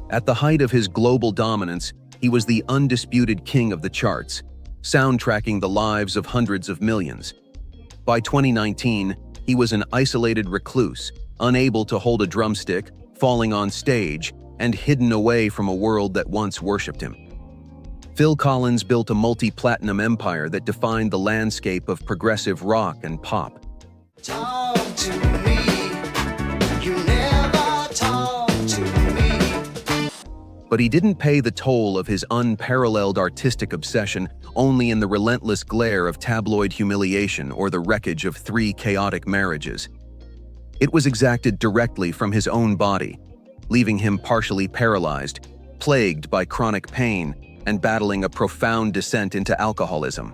At the height of his global dominance, he was the undisputed king of the charts, soundtracking the lives of hundreds of millions. By 2019, he was an isolated recluse, unable to hold a drumstick, falling on stage, and hidden away from a world that once worshipped him. Phil Collins built a multi-platinum empire that defined the landscape of progressive rock and pop. Talk to me. You never talk to me. But he didn't pay the toll of his unparalleled artistic obsession only in the relentless glare of tabloid humiliation or the wreckage of 3 chaotic marriages. It was exacted directly from his own body, leaving him partially paralyzed, plagued by chronic pain, and battling a profound descent into alcoholism.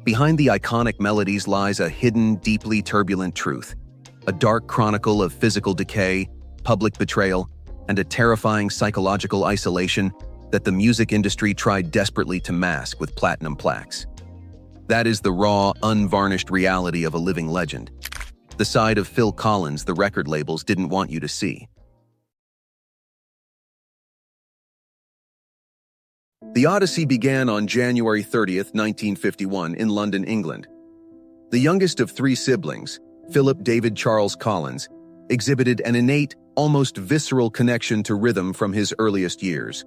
Behind the iconic melodies lies a hidden, deeply turbulent truth, a dark chronicle of physical decay, public betrayal, and a terrifying psychological isolation that the music industry tried desperately to mask with platinum plaques. That is the raw, unvarnished reality of a living legend, the side of Phil Collins the record labels didn't want you to see. The Odyssey began on January 30th, 1951, in London, England. The youngest of 3 siblings, Philip David Charles Collins, exhibited an innate, almost visceral connection to rhythm from his earliest years.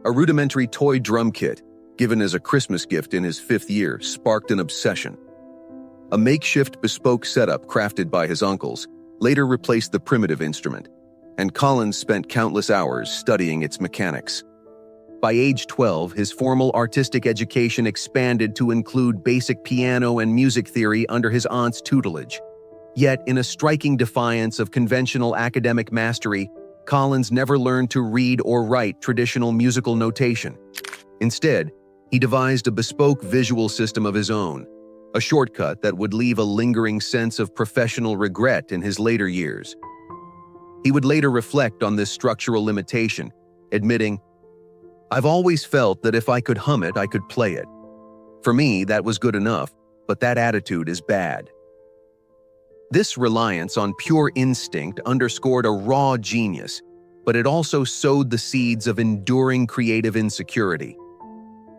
A rudimentary toy drum kit, given as a Christmas gift in his 5th year, sparked an obsession. A makeshift bespoke setup crafted by his uncles later replaced the primitive instrument, and Collins spent countless hours studying its mechanics. By age 12, his formal artistic education expanded to include basic piano and music theory under his aunt's tutelage. Yet, in a striking defiance of conventional academic mastery, Collins never learned to read or write traditional musical notation. Instead, he devised a bespoke visual system of his own, a shortcut that would leave a lingering sense of professional regret in his later years. He would later reflect on this structural limitation, admitting, "I've always felt that if I could hum it, I could play it. For me, that was good enough, but that attitude is bad." This reliance on pure instinct underscored a raw genius, but it also sowed the seeds of enduring creative insecurity.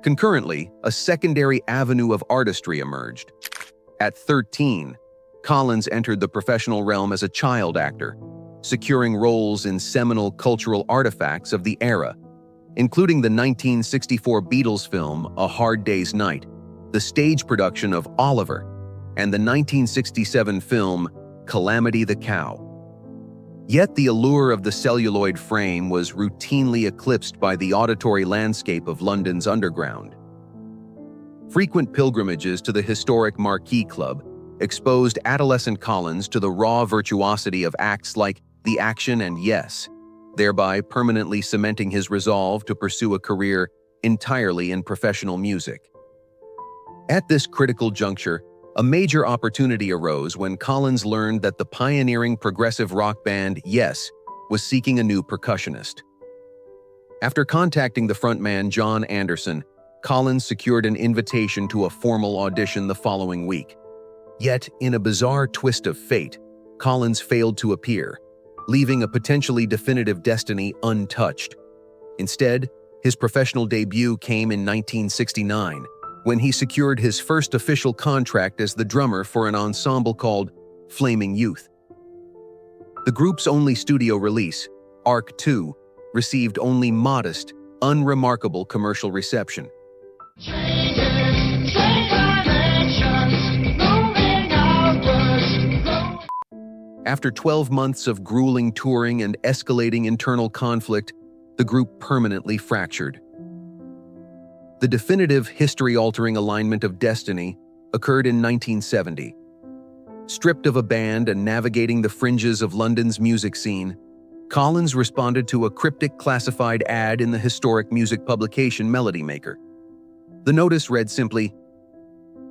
Concurrently, a secondary avenue of artistry emerged. At 13, Collins entered the professional realm as a child actor, securing roles in seminal cultural artifacts of the era, including the 1964 Beatles film A Hard Day's Night, the stage production of Oliver, and the 1967 film Calamity the Cow. Yet the allure of the celluloid frame was routinely eclipsed by the auditory landscape of London's underground. Frequent pilgrimages to the historic Marquee Club exposed adolescent Collins to the raw virtuosity of acts like The Action and Yes, thereby permanently cementing his resolve to pursue a career entirely in professional music. At this critical juncture, a major opportunity arose when Collins learned that the pioneering progressive rock band Yes was seeking a new percussionist. After contacting the frontman John Anderson, Collins secured an invitation to a formal audition the following week. Yet, in a bizarre twist of fate, Collins failed to appear, leaving a potentially definitive destiny untouched. Instead, his professional debut came in 1969, when he secured his first official contract as the drummer for an ensemble called Flaming Youth. The group's only studio release, Arc 2, received only modest, unremarkable commercial reception. After 12 months of grueling touring and escalating internal conflict, the group permanently fractured. The definitive history-altering alignment of destiny occurred in 1970. Stripped of a band and navigating the fringes of London's music scene, Collins responded to a cryptic classified ad in the historic music publication Melody Maker. The notice read simply,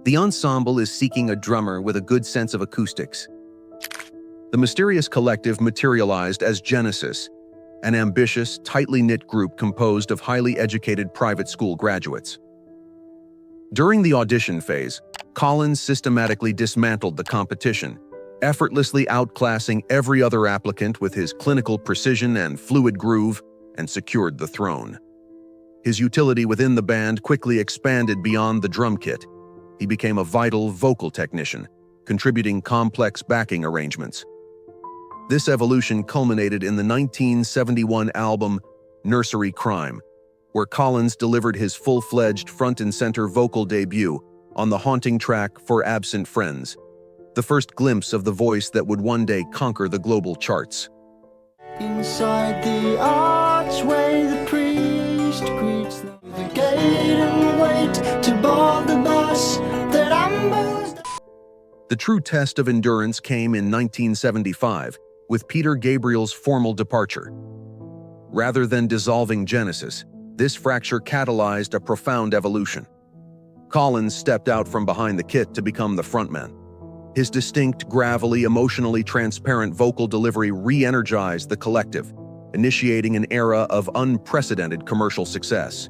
"The ensemble is seeking a drummer with a good sense of acoustics." The mysterious collective materialized as Genesis, an ambitious, tightly knit group composed of highly educated private school graduates. During the audition phase, Collins systematically dismantled the competition, effortlessly outclassing every other applicant with his clinical precision and fluid groove, and secured the throne. His utility within the band quickly expanded beyond the drum kit. He became a vital vocal technician, contributing complex backing arrangements. This evolution culminated in the 1971 album Nursery Crime, where Collins delivered his full-fledged front-and-center vocal debut on the haunting track For Absent Friends, the first glimpse of the voice that would one day conquer the global charts. Inside the archway, the priest greets them with the gate and wait to board the bus that ambles. The true test of endurance came in 1975, with Peter Gabriel's formal departure. Rather than dissolving Genesis, this fracture catalyzed a profound evolution. Collins stepped out from behind the kit to become the frontman. His distinct, gravelly, emotionally transparent vocal delivery re-energized the collective, initiating an era of unprecedented commercial success.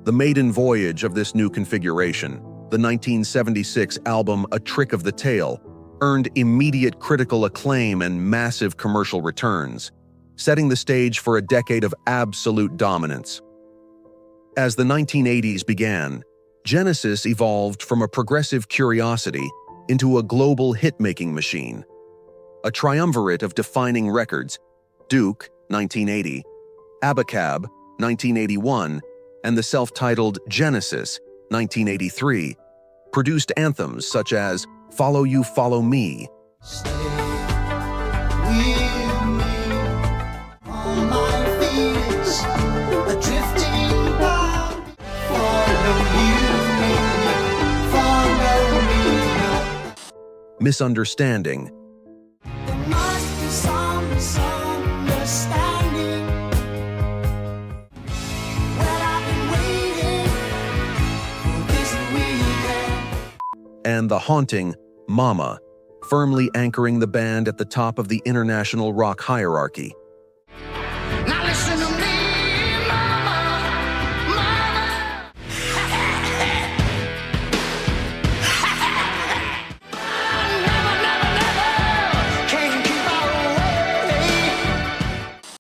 The maiden voyage of this new configuration, the 1976 album A Trick of the Tail, earned immediate critical acclaim and massive commercial returns, setting the stage for a decade of absolute dominance. As the 1980s began, Genesis evolved from a progressive curiosity into a global hit-making machine. A triumvirate of defining records, Duke, 1980, Abacab, 1981, and the self-titled Genesis, 1983, produced anthems such as Follow You, Follow Me, Stay with me on my feet, drifting by. Follow me. Misunderstanding, There must be some misunderstanding. Well, I've been waiting for this weekend. and the haunting Mama, firmly anchoring the band at the top of the international rock hierarchy. Now listen to me, mama, mama. Never, never, never can keep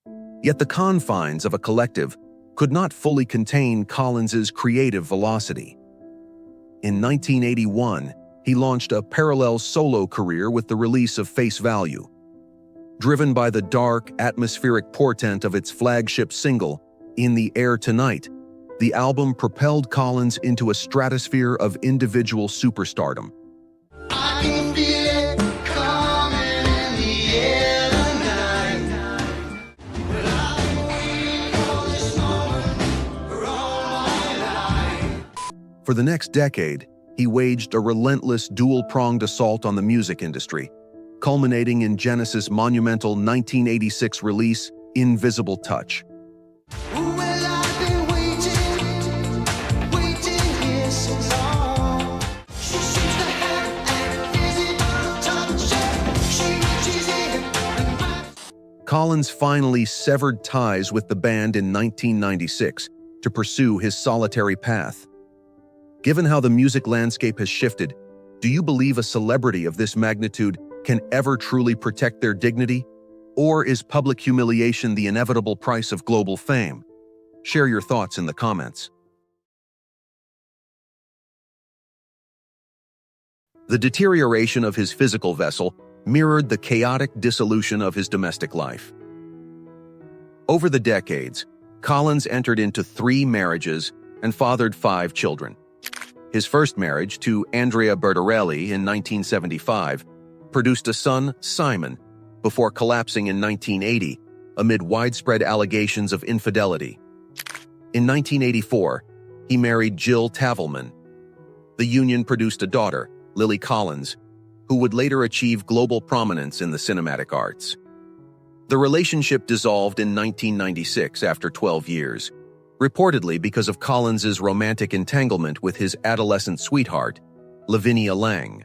away. Yet the confines of a collective could not fully contain Collins's creative velocity. In 1981, he launched a parallel solo career with the release of Face Value. Driven by the dark, atmospheric portent of its flagship single, In the Air Tonight, the album propelled Collins into a stratosphere of individual superstardom. I can feel it coming in the air tonight. Well, I've been waiting for this moment for all my life. For the next decade, he waged a relentless dual-pronged assault on the music industry, culminating in Genesis' monumental 1986 release, Invisible Touch. Well, I've been waiting here so long. She seems to have an invisible touch. She reaches in and grabs. Collins finally severed ties with the band in 1996 to pursue his solitary path. Given how the music landscape has shifted, do you believe a celebrity of this magnitude can ever truly protect their dignity? Or is public humiliation the inevitable price of global fame? Share your thoughts in the comments. The deterioration of his physical vessel mirrored the chaotic dissolution of his domestic life. Over the decades, Collins entered into 3 marriages and fathered 5 children. His first marriage, to Andrea Bertarelli in 1975, produced a son, Simon, before collapsing in 1980 amid widespread allegations of infidelity. In 1984, he married Jill Tavelman. The union produced a daughter, Lily Collins, who would later achieve global prominence in the cinematic arts. The relationship dissolved in 1996 after 12 years, reportedly because of Collins's romantic entanglement with his adolescent sweetheart, Lavinia Lang.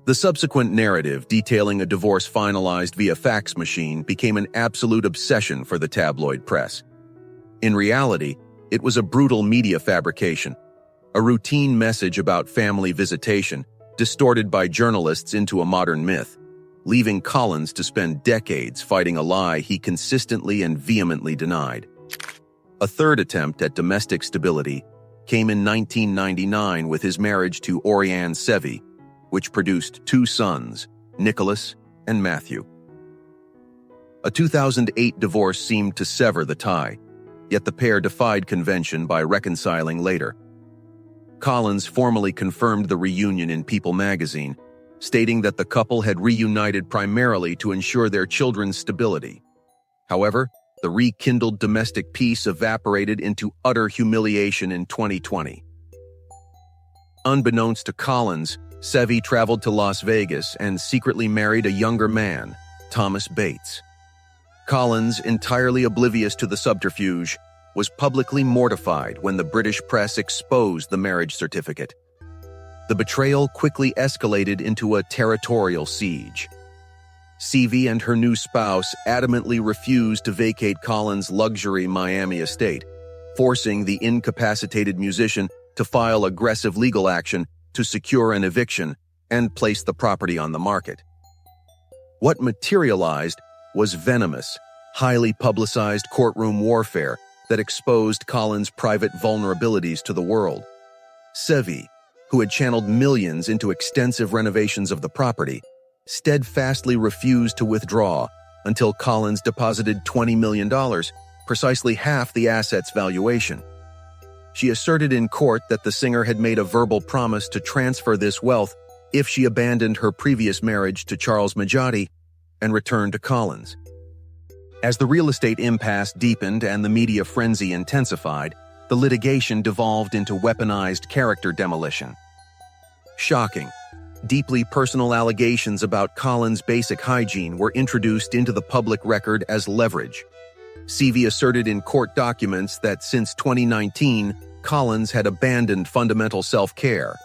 The subsequent narrative detailing a divorce finalized via fax machine became an absolute obsession for the tabloid press. In reality, it was a brutal media fabrication, a routine message about family visitation, distorted by journalists into a modern myth. leaving Collins to spend decades fighting a lie he consistently and vehemently denied. A third attempt at domestic stability came in 1999 with his marriage to Orianne Sevi, which produced 2 sons, Nicholas and Matthew. A 2008 divorce seemed to sever the tie, yet the pair defied convention by reconciling later. Collins formally confirmed the reunion in People magazine, stating that the couple had reunited primarily to ensure their children's stability. However, the rekindled domestic peace evaporated into utter humiliation in 2020. Unbeknownst to Collins, Sevi traveled to Las Vegas and secretly married a younger man, Thomas Bates. Collins, entirely oblivious to the subterfuge, was publicly mortified when the British press exposed the marriage certificate. The betrayal quickly escalated into a territorial siege. Sevi and her new spouse adamantly refused to vacate Collins' luxury Miami estate, forcing the incapacitated musician to file aggressive legal action to secure an eviction and place the property on the market. What materialized was venomous, highly publicized courtroom warfare that exposed Collins' private vulnerabilities to the world. Sevi, who had channeled millions into extensive renovations of the property, steadfastly refused to withdraw until Collins deposited $20 million, precisely half the asset's valuation. She asserted in court that the singer had made a verbal promise to transfer this wealth if she abandoned her previous marriage to Charles Majati and returned to Collins. As the real estate impasse deepened and the media frenzy intensified, the litigation devolved into weaponized character demolition. Shocking, deeply personal allegations about Collins' basic hygiene were introduced into the public record as leverage. Sevi asserted in court documents that since 2019, Collins had abandoned fundamental self-care,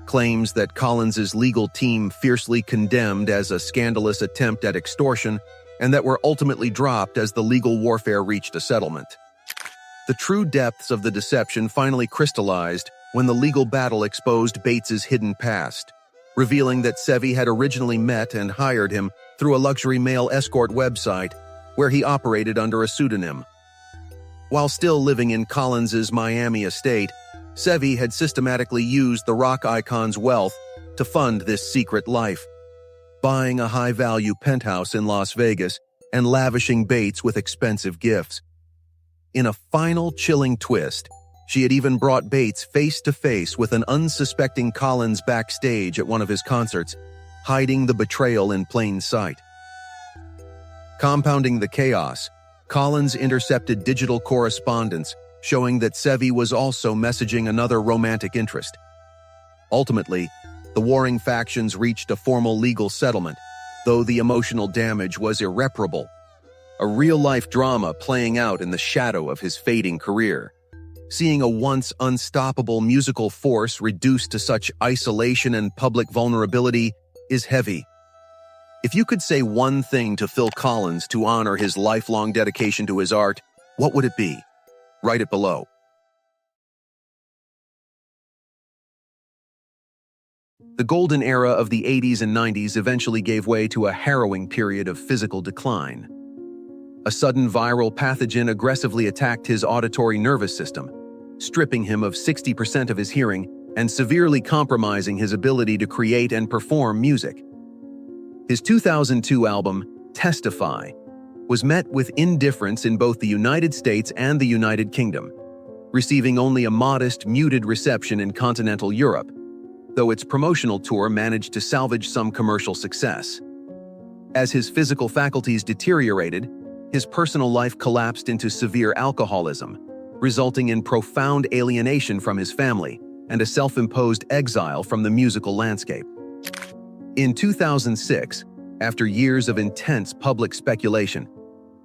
claims that Collins' legal team fiercely condemned as a scandalous attempt at extortion, and that were ultimately dropped as the legal warfare reached a settlement. The true depths of the deception finally crystallized when the legal battle exposed Bates's hidden past, revealing that Sevi had originally met and hired him through a luxury male escort website where he operated under a pseudonym. While still living in Collins' Miami estate, Sevi had systematically used the rock icon's wealth to fund this secret life, buying a high-value penthouse in Las Vegas and lavishing Bates with expensive gifts. In a final chilling twist, she had even brought Bates face-to-face with an unsuspecting Collins backstage at one of his concerts, hiding the betrayal in plain sight. Compounding the chaos, Collins intercepted digital correspondence showing that Sevi was also messaging another romantic interest. Ultimately, the warring factions reached a formal legal settlement, though the emotional damage was irreparable. A real-life drama playing out in the shadow of his fading career. Seeing a once unstoppable musical force reduced to such isolation and public vulnerability is heavy. If you could say one thing to Phil Collins to honor his lifelong dedication to his art, what would it be? Write it below. The golden era of the 80s and 90s eventually gave way to a harrowing period of physical decline. A sudden viral pathogen aggressively attacked his auditory nervous system, stripping him of 60% of his hearing and severely compromising his ability to create and perform music. His 2002 album, Testify, was met with indifference in both the United States and the United Kingdom, receiving only a modest, muted reception in continental Europe, though its promotional tour managed to salvage some commercial success. As his physical faculties deteriorated, his personal life collapsed into severe alcoholism, resulting in profound alienation from his family and a self-imposed exile from the musical landscape. In 2006, after years of intense public speculation,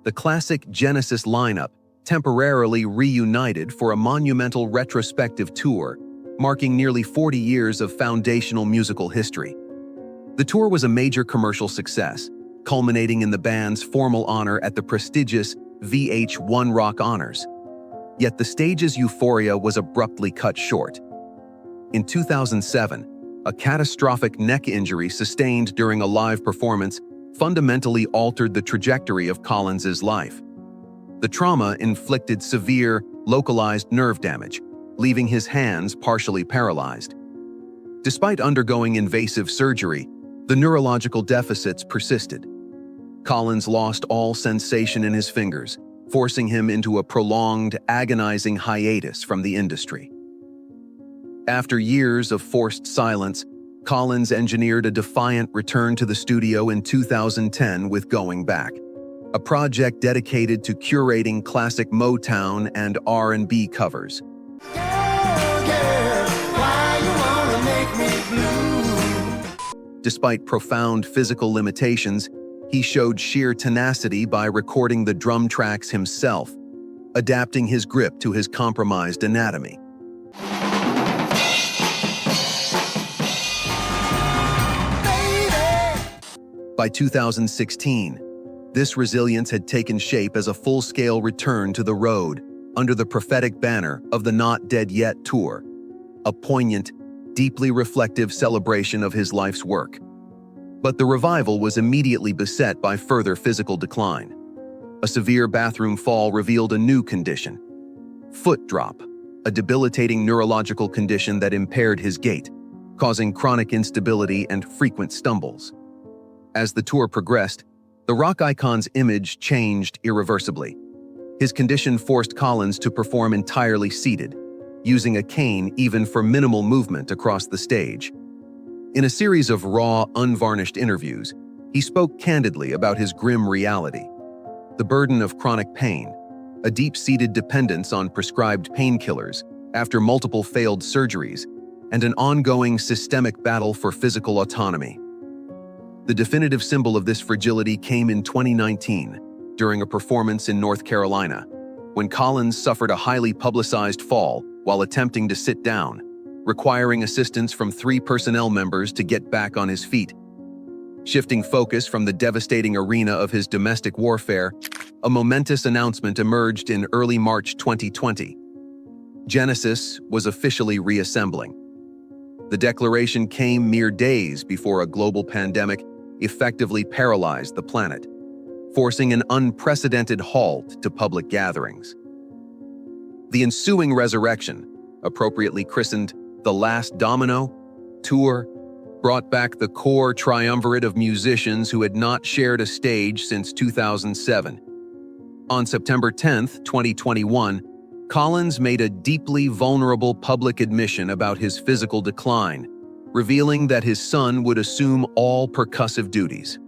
the classic Genesis lineup temporarily reunited for a monumental retrospective tour, marking nearly 40 years of foundational musical history. The tour was a major commercial success, culminating in the band's formal honor at the prestigious VH1 Rock Honors. Yet the stage's euphoria was abruptly cut short. In 2007, a catastrophic neck injury sustained during a live performance fundamentally altered the trajectory of Collins's life. The trauma inflicted severe, localized nerve damage, leaving his hands partially paralyzed. Despite undergoing invasive surgery, the neurological deficits persisted. Collins lost all sensation in his fingers, forcing him into a prolonged, agonizing hiatus from the industry. After years of forced silence, Collins engineered a defiant return to the studio in 2010 with Going Back, a project dedicated to curating classic Motown and R&B covers. Despite profound physical limitations, he showed sheer tenacity by recording the drum tracks himself, adapting his grip to his compromised anatomy. By 2016, this resilience had taken shape as a full-scale return to the road under the prophetic banner of the Not Dead Yet tour, a poignant, deeply reflective celebration of his life's work. But the revival was immediately beset by further physical decline. A severe bathroom fall revealed a new condition: foot drop, a debilitating neurological condition that impaired his gait, causing chronic instability and frequent stumbles. As the tour progressed, the rock icon's image changed irreversibly. His condition forced Collins to perform entirely seated, using a cane even for minimal movement across the stage. In a series of raw, unvarnished interviews, he spoke candidly about his grim reality: the burden of chronic pain, a deep-seated dependence on prescribed painkillers after multiple failed surgeries, and an ongoing systemic battle for physical autonomy. The definitive symbol of this fragility came in 2019, during a performance in North Carolina, when Collins suffered a highly publicized fall while attempting to sit down, requiring assistance from 3 personnel members to get back on his feet. Shifting focus from the devastating arena of his domestic warfare, a momentous announcement emerged in early March 2020. Genesis was officially reassembling. The declaration came mere days before a global pandemic effectively paralyzed the planet, forcing an unprecedented halt to public gatherings. The ensuing resurrection, appropriately christened The Last Domino tour, brought back the core triumvirate of musicians who had not shared a stage since 2007. On September 10, 2021, Collins made a deeply vulnerable public admission about his physical decline, revealing that his son would assume all percussive duties.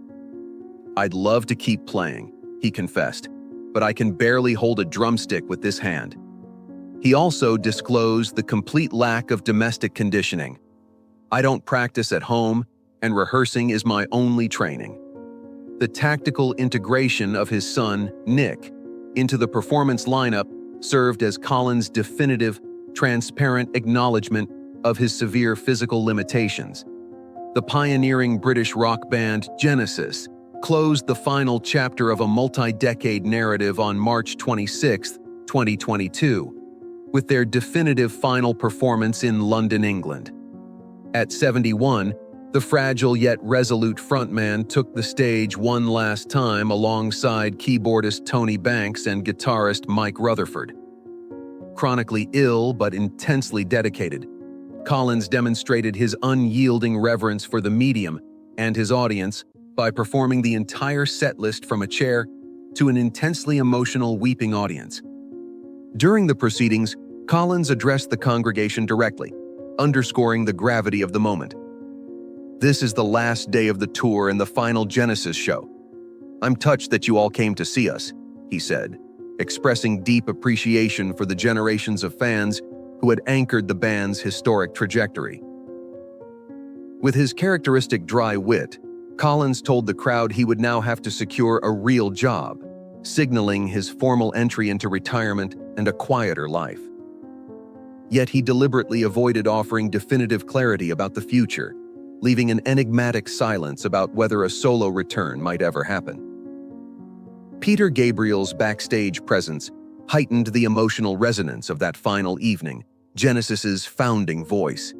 "I'd love to keep playing," he confessed, "but I can barely hold a drumstick with this hand." He also disclosed the complete lack of domestic conditioning. "I don't practice at home, and rehearsing is my only training." The tactical integration of his son, Nick, into the performance lineup served as Collins' definitive, transparent acknowledgement of his severe physical limitations. The pioneering British rock band Genesis closed the final chapter of a multi-decade narrative on March 26, 2022, with their definitive final performance in London, England. At 71, the fragile yet resolute frontman took the stage one last time alongside keyboardist Tony Banks and guitarist Mike Rutherford. Chronically ill but intensely dedicated, Collins demonstrated his unyielding reverence for the medium and his audience by performing the entire setlist from a chair to an intensely emotional weeping audience. During the proceedings, Collins addressed the congregation directly, underscoring the gravity of the moment. "This is the last day of the tour and the final Genesis show. I'm touched that you all came to see us," he said, expressing deep appreciation for the generations of fans who had anchored the band's historic trajectory. With his characteristic dry wit, Collins told the crowd he would now have to secure a real job, signaling his formal entry into retirement and a quieter life. Yet he deliberately avoided offering definitive clarity about the future, leaving an enigmatic silence about whether a solo return might ever happen. Peter Gabriel's backstage presence heightened the emotional resonance of that final evening, Genesis's founding voice.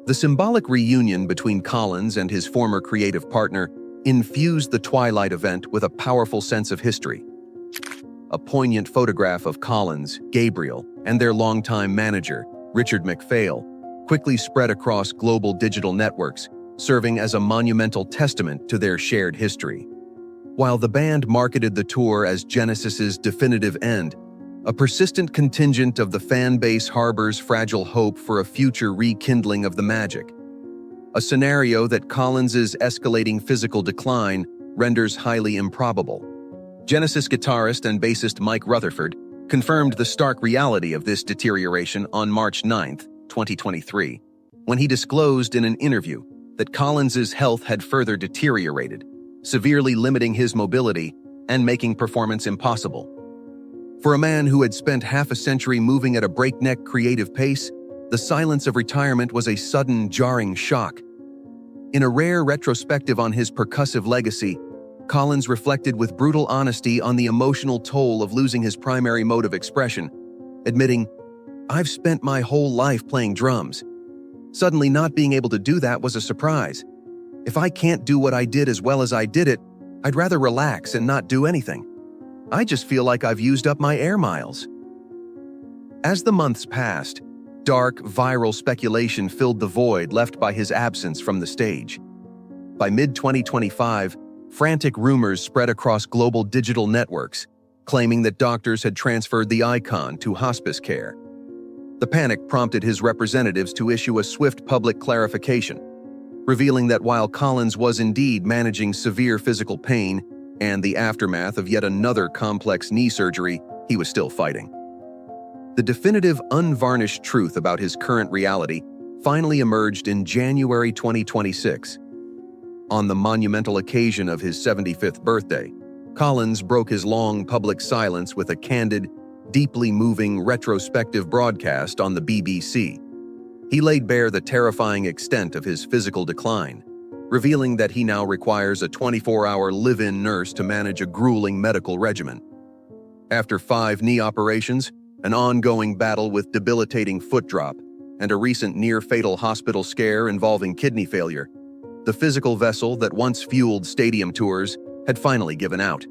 The symbolic reunion between Collins and his former creative partner infused the Twilight event with a powerful sense of history. A poignant photograph of Collins, Gabriel, and their longtime manager, Richard MacPhail, quickly spread across global digital networks, serving as a monumental testament to their shared history. While the band marketed the tour as Genesis's definitive end, a persistent contingent of the fan base harbors fragile hope for a future rekindling of the magic. A scenario that Collins's escalating physical decline renders highly improbable. Genesis guitarist and bassist Mike Rutherford confirmed the stark reality of this deterioration on March 9, 2023, when he disclosed in an interview that Collins's health had further deteriorated, severely limiting his mobility and making performance impossible. For a man who had spent half a century moving at a breakneck creative pace, the silence of retirement was a sudden, jarring shock. In a rare retrospective on his percussive legacy, Collins reflected with brutal honesty on the emotional toll of losing his primary mode of expression, admitting, "I've spent my whole life playing drums. Suddenly not being able to do that was a surprise. If I can't do what I did as well as I did it, I'd rather relax and not do anything. I just feel like I've used up my air miles." As the months passed, dark, viral speculation filled the void left by his absence from the stage. By mid-2025, frantic rumors spread across global digital networks, claiming that doctors had transferred the icon to hospice care. The panic prompted his representatives to issue a swift public clarification, revealing that while Collins was indeed managing severe physical pain and the aftermath of yet another complex knee surgery, he was still fighting. The definitive, unvarnished truth about his current reality finally emerged in January 2026. On the monumental occasion of his 75th birthday, Collins broke his long public silence with a candid, deeply moving retrospective broadcast on the BBC. He laid bare the terrifying extent of his physical decline, revealing that he now requires a 24-hour live-in nurse to manage a grueling medical regimen. After 5 knee operations, an ongoing battle with debilitating foot drop, and a recent near-fatal hospital scare involving kidney failure, the physical vessel that once fueled stadium tours had finally given out.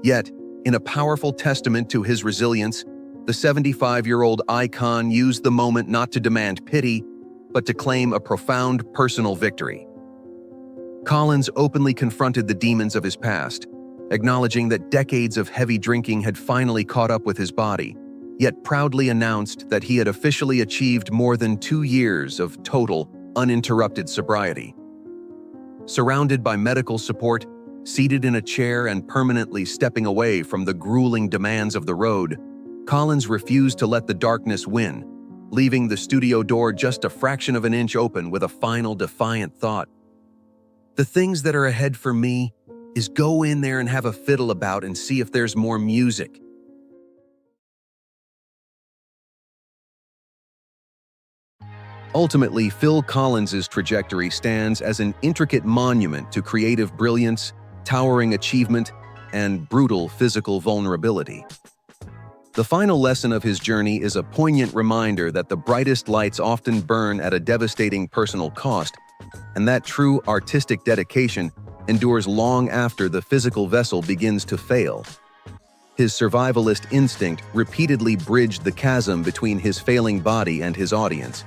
Yet, in a powerful testament to his resilience, the 75-year-old icon used the moment not to demand pity, but to claim a profound personal victory. Collins openly confronted the demons of his past, acknowledging that decades of heavy drinking had finally caught up with his body, yet proudly announced that he had officially achieved more than 2 years of total, uninterrupted sobriety. Surrounded by medical support, seated in a chair and permanently stepping away from the grueling demands of the road, Collins refused to let the darkness win, leaving the studio door just a fraction of an inch open with a final defiant thought. "The things that are ahead for me is go in there and have a fiddle about and see if there's more music." Ultimately, Phil Collins's trajectory stands as an intricate monument to creative brilliance, towering achievement, and brutal physical vulnerability. The final lesson of his journey is a poignant reminder that the brightest lights often burn at a devastating personal cost, and that true artistic dedication endures long after the physical vessel begins to fail. His survivalist instinct repeatedly bridged the chasm between his failing body and his audience,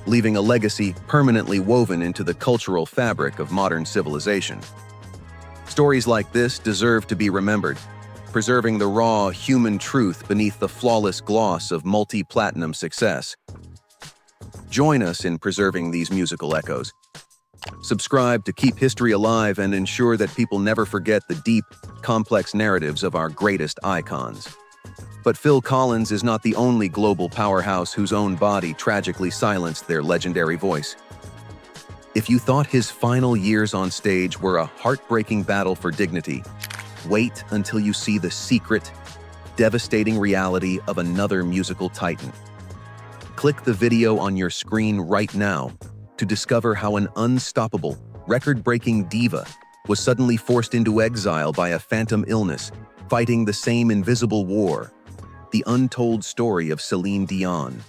leaving a legacy permanently woven into the cultural fabric of modern civilization. Stories like this deserve to be remembered, preserving the raw, human truth beneath the flawless gloss of multi-platinum success. Join us in preserving these musical echoes. Subscribe to keep history alive and ensure that people never forget the deep, complex narratives of our greatest icons. But Phil Collins is not the only global powerhouse whose own body tragically silenced their legendary voice. If you thought his final years on stage were a heartbreaking battle for dignity, wait until you see the secret, devastating reality of another musical titan. Click the video on your screen right now to discover how an unstoppable, record-breaking diva was suddenly forced into exile by a phantom illness, fighting the same invisible war. The untold story of Celine Dion.